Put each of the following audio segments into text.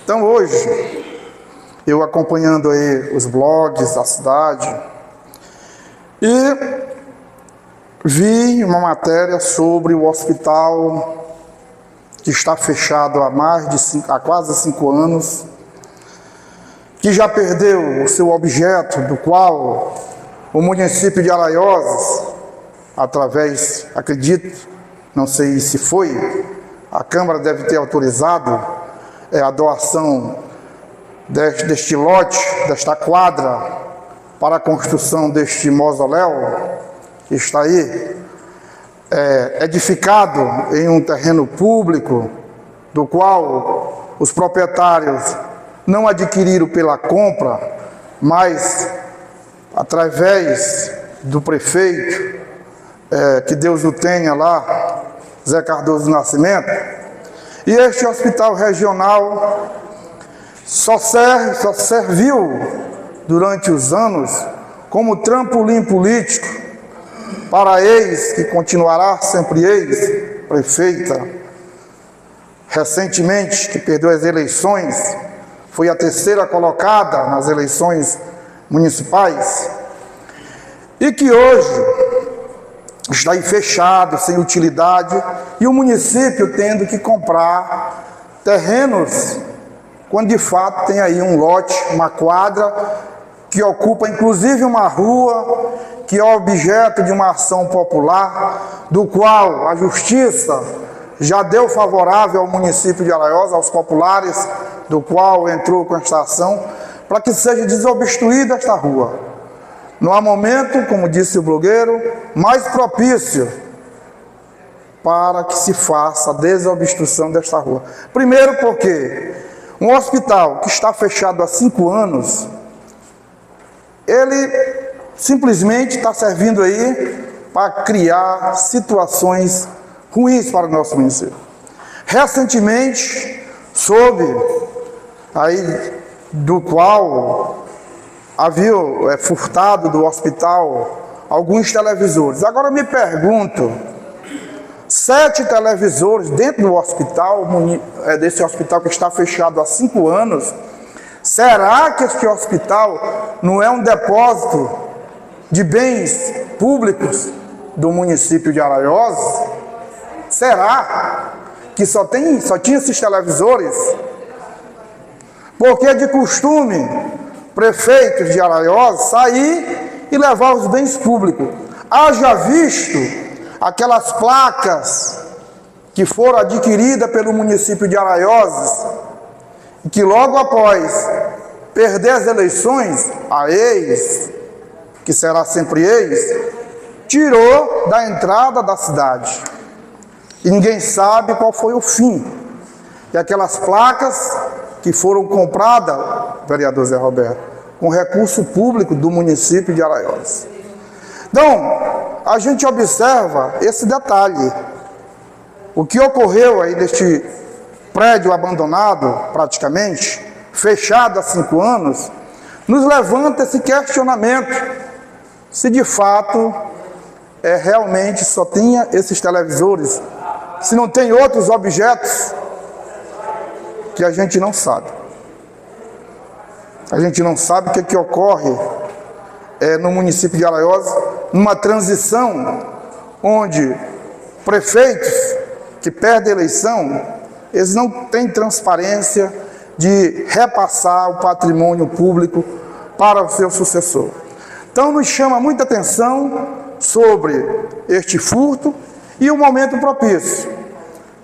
Então hoje, eu acompanhando aí os blogs da cidade, e vi uma matéria sobre o hospital que está fechado há quase 5 anos, que já perdeu o seu objeto, do qual o município de Araioses, através, acredito, não sei se foi, a Câmara deve ter autorizado a doação deste lote, desta quadra, para a construção deste mausoléu, que está aí, edificado em um terreno público, do qual os proprietários não adquiriram pela compra, mas através do prefeito, que Deus o tenha lá, Zé Cardoso do Nascimento. E este hospital regional só serviu durante os anos como trampolim político para que continuará sempre prefeita, recentemente, que perdeu as eleições, foi a 3ª colocada nas eleições municipais, e que hoje está aí fechado, sem utilidade, e o município tendo que comprar terrenos, quando de fato tem aí um lote, uma quadra, que ocupa inclusive uma rua, que é objeto de uma ação popular, do qual a Justiça já deu favorável ao município de Araioses, aos populares, do qual entrou com esta ação, para que seja desobstruída esta rua. Não há momento, como disse o blogueiro, mais propício para que se faça a desobstrução desta rua. Primeiro porque um hospital que está fechado há 5 anos, ele simplesmente está servindo aí para criar situações ruins para o nosso município. Recentemente, soube aí do qual havia furtado do hospital alguns televisores. Agora me pergunto, 7 televisores dentro do hospital, desse hospital que está fechado há 5 anos, será que este hospital não é um depósito de bens públicos do município de Araioses? Será que só tinha esses televisores? Porque é de costume prefeitos de Araioses sair e levar os bens públicos. Haja visto aquelas placas que foram adquiridas pelo município de Araioses, e que logo após perder as eleições, a que será sempre tirou da entrada da cidade. E ninguém sabe qual foi o fim. E aquelas placas que foram compradas, vereador Zé Roberto, com recurso público do município de Araioses. Então, a gente observa esse detalhe. O que ocorreu aí neste prédio abandonado, praticamente, fechado há 5 anos, nos levanta esse questionamento, se de fato realmente só tinha esses televisores, se não tem outros objetos que a gente não sabe. A gente não sabe o que ocorre no município de Araioses, numa transição onde prefeitos que perdem a eleição, eles não têm transparência de repassar o patrimônio público para o seu sucessor. Então nos chama muita atenção sobre este furto e o momento propício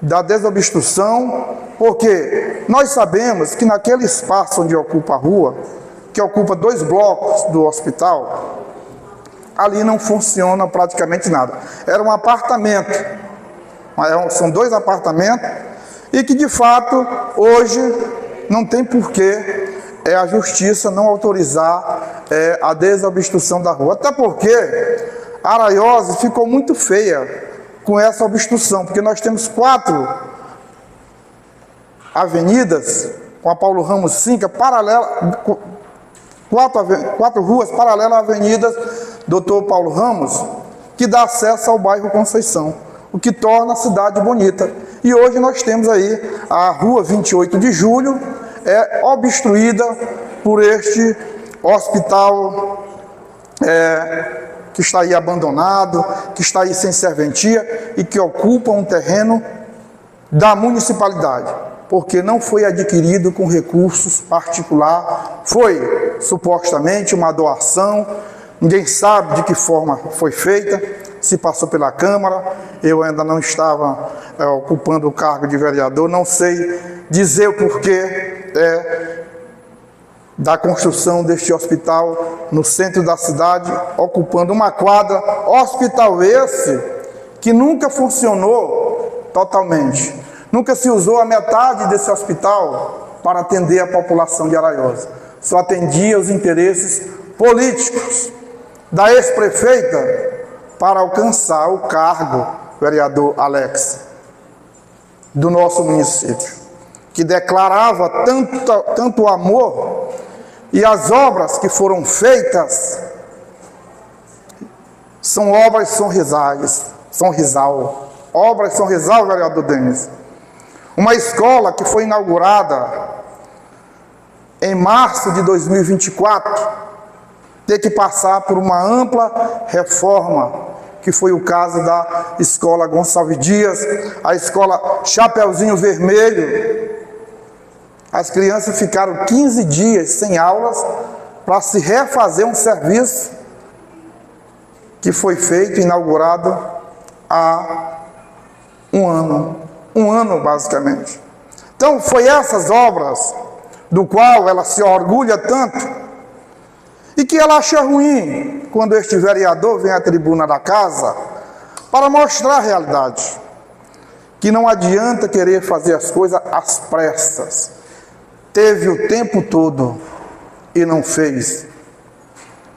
da desobstrução, porque nós sabemos que naquele espaço onde ocupa a rua, que ocupa 2 blocos do hospital, ali não funciona praticamente nada. Era um apartamento, são 2 apartamentos, e que de fato hoje não tem porquê a Justiça não autorizar a desobstrução da rua. Até porque Araioses ficou muito feia com essa obstrução, porque nós temos 4 avenidas, com a Paulo Ramos 5, paralela, 4 ruas paralelas à Avenida Dr. Paulo Ramos, que dá acesso ao bairro Conceição, o que torna a cidade bonita. E hoje nós temos aí a Rua 28 de Julho, é obstruída por este hospital que está aí abandonado, que está aí sem serventia e que ocupa um terreno da municipalidade, porque não foi adquirido com recursos particular, foi supostamente uma doação, ninguém sabe de que forma foi feita, se passou pela Câmara, eu ainda não estava ocupando o cargo de vereador, não sei dizer o porquê da construção deste hospital no centro da cidade, ocupando uma quadra, hospital esse que nunca funcionou totalmente, nunca se usou a metade desse hospital para atender a população de Araiosa, só atendia os interesses políticos da ex-prefeita para alcançar o cargo, vereador Alex, do nosso município, que declarava tanto amor, e as obras que foram feitas são obras São Rizal, vereador Denis. Uma escola que foi inaugurada em março de 2024, ter que passar por uma ampla reforma, que foi o caso da escola Gonçalves Dias, a escola Chapeuzinho Vermelho. As crianças ficaram 15 dias sem aulas para se refazer um serviço que foi feito, inaugurado há um ano basicamente. Então foi essas obras do qual ela se orgulha tanto e que ela acha ruim quando este vereador vem à tribuna da casa para mostrar a realidade, que não adianta querer fazer as coisas às pressas. Teve o tempo todo e não fez.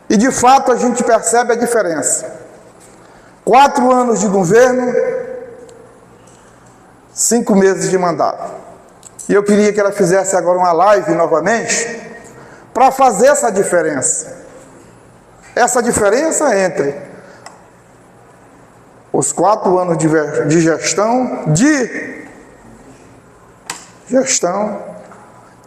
E de fato a gente percebe a diferença. 4 anos de governo, 5 meses de mandato. E eu queria que ela fizesse agora uma live novamente para fazer essa diferença. Essa diferença entre os 4 anos de gestão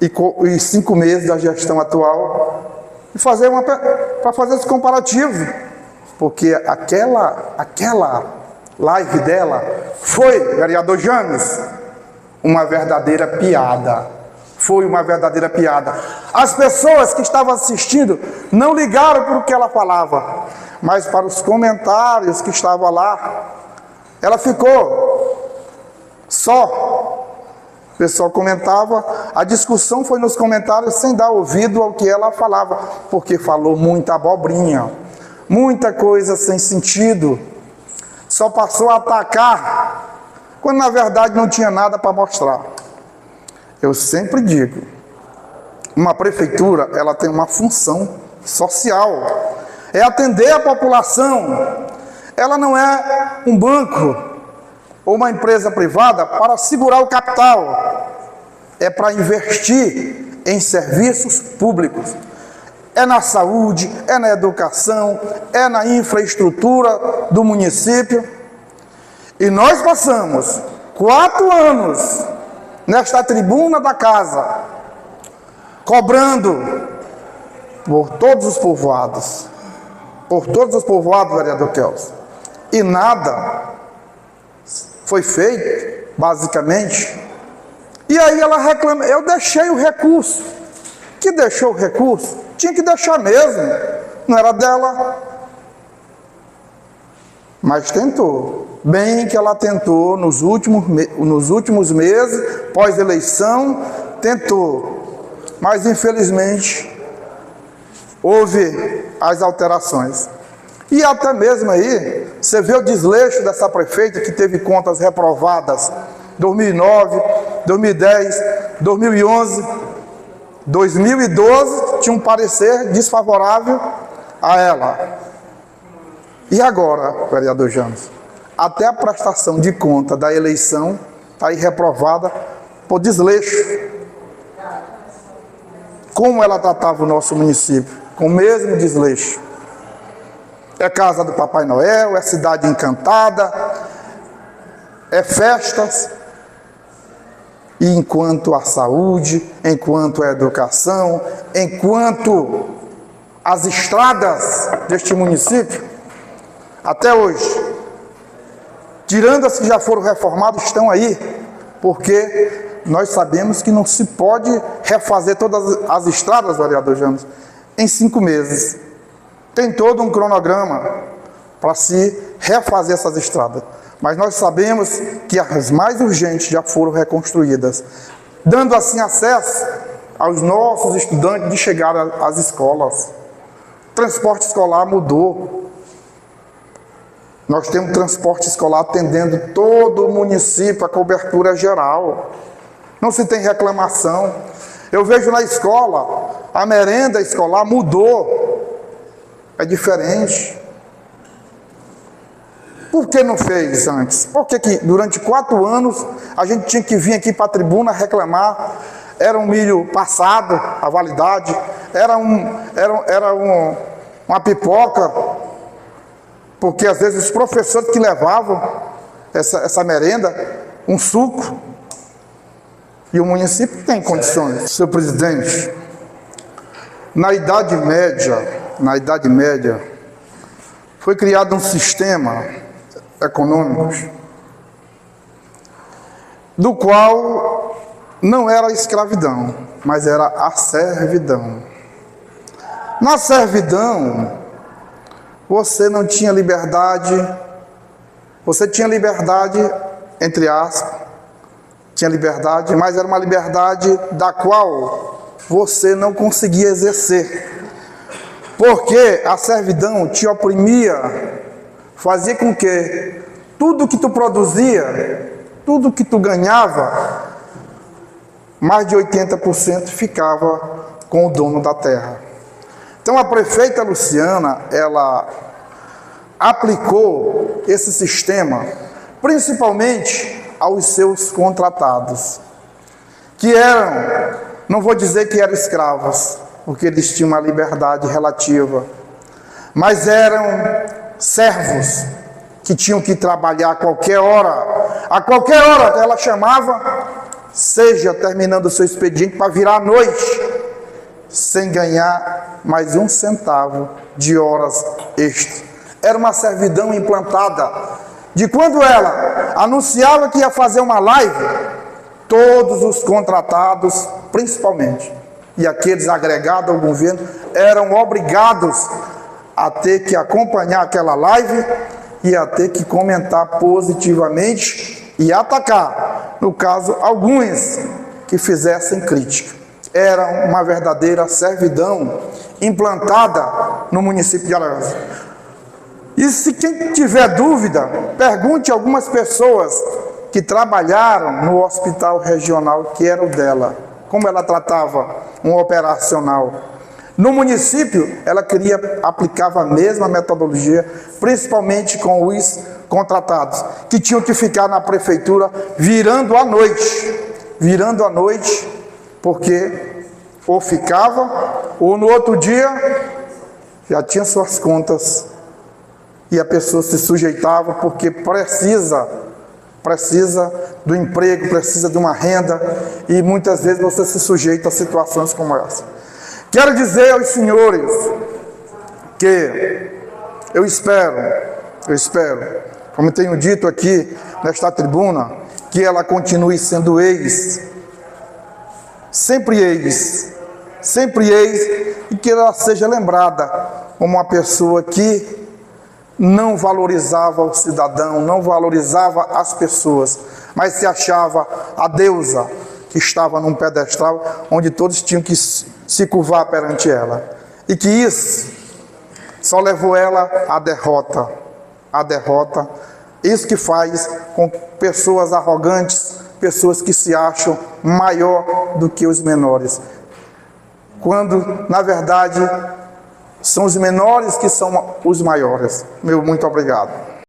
e 5 meses da gestão atual, e para fazer esse comparativo, porque aquela live dela foi, vereador James, uma verdadeira piada. Foi uma verdadeira piada. As pessoas que estavam assistindo não ligaram para o que ela falava, mas para os comentários que estavam lá. Ela ficou só. O pessoal comentava, a discussão foi nos comentários sem dar ouvido ao que ela falava, porque falou muita abobrinha, muita coisa sem sentido, só passou a atacar, quando na verdade não tinha nada para mostrar. Eu sempre digo, uma prefeitura, ela tem uma função social, é atender a população, ela não é um banco, ou uma empresa privada para segurar o capital, é para investir em serviços públicos, é na saúde, é na educação, é na infraestrutura do município. E nós passamos 4 anos nesta tribuna da casa, cobrando por todos os povoados, vereador Kelso, e nada foi feito, basicamente. E aí ela reclama, eu deixei o recurso. Que deixou o recurso? Tinha que deixar mesmo, não era dela. Mas tentou. Bem que ela tentou nos últimos meses, pós-eleição, tentou. Mas infelizmente, houve as alterações. E até mesmo aí, você vê o desleixo dessa prefeita que teve contas reprovadas 2009, 2010, 2011, 2012, tinha um parecer desfavorável a ela. E agora, vereador James, até a prestação de conta da eleição está aí reprovada por desleixo. Como ela tratava o nosso município? Com o mesmo desleixo. É casa do Papai Noel, é cidade encantada, é festas. E enquanto a saúde, enquanto a educação, enquanto as estradas deste município, até hoje, tirando as que já foram reformadas, estão aí, porque nós sabemos que não se pode refazer todas as estradas, vereador James, em 5 meses. Tem todo um cronograma para se refazer essas estradas. Mas nós sabemos que as mais urgentes já foram reconstruídas, dando assim acesso aos nossos estudantes de chegar às escolas. O transporte escolar mudou. Nós temos transporte escolar atendendo todo o município, a cobertura geral. Não se tem reclamação. Eu vejo na escola, a merenda escolar mudou. É diferente. Por que não fez antes? Por que durante 4 anos a gente tinha que vir aqui para a tribuna reclamar? Era um milho passado, a validade, era uma pipoca, porque às vezes os professores que levavam essa merenda, um suco, e o município tem condições. Senhor presidente, na Idade Média, foi criado um sistema econômico do qual não era a escravidão, mas era a servidão. Na servidão, você não tinha liberdade, você tinha liberdade, entre aspas, tinha liberdade, mas era uma liberdade da qual você não conseguia exercer, porque a servidão te oprimia, fazia com que tudo que tu produzia, tudo que tu ganhava, mais de 80% ficava com o dono da terra. Então a prefeita Luciana, ela aplicou esse sistema, principalmente aos seus contratados, que eram, não vou dizer que eram escravos, porque eles tinham uma liberdade relativa, mas eram servos que tinham que trabalhar a qualquer hora ela chamava, seja terminando o seu expediente para virar à noite, sem ganhar mais 1 centavo de horas extras. Era uma servidão implantada, de quando ela anunciava que ia fazer uma live, todos os contratados, principalmente, e aqueles agregados ao governo, eram obrigados a ter que acompanhar aquela live e a ter que comentar positivamente e atacar, no caso, alguns que fizessem crítica. Era uma verdadeira servidão implantada no município de Alagoas. E se quem tiver dúvida, pergunte a algumas pessoas que trabalharam no hospital regional, que era o dela, como ela tratava um operacional. No município, ela aplicava a mesma metodologia, principalmente com os contratados, que tinham que ficar na prefeitura virando à noite, porque ou ficava, ou no outro dia já tinha suas contas, e a pessoa se sujeitava porque precisa do emprego, precisa de uma renda, e muitas vezes você se sujeita a situações como essa. Quero dizer aos senhores que eu espero, como tenho dito aqui nesta tribuna, que ela continue sendo sempre ex, e que ela seja lembrada como uma pessoa que não valorizava o cidadão, não valorizava as pessoas, mas se achava a deusa que estava num pedestal onde todos tinham que se curvar perante ela. E que isso só levou ela à derrota. Isso que faz com pessoas arrogantes, pessoas que se acham maior do que os menores, quando, na verdade, são os menores que são os maiores. Muito obrigado.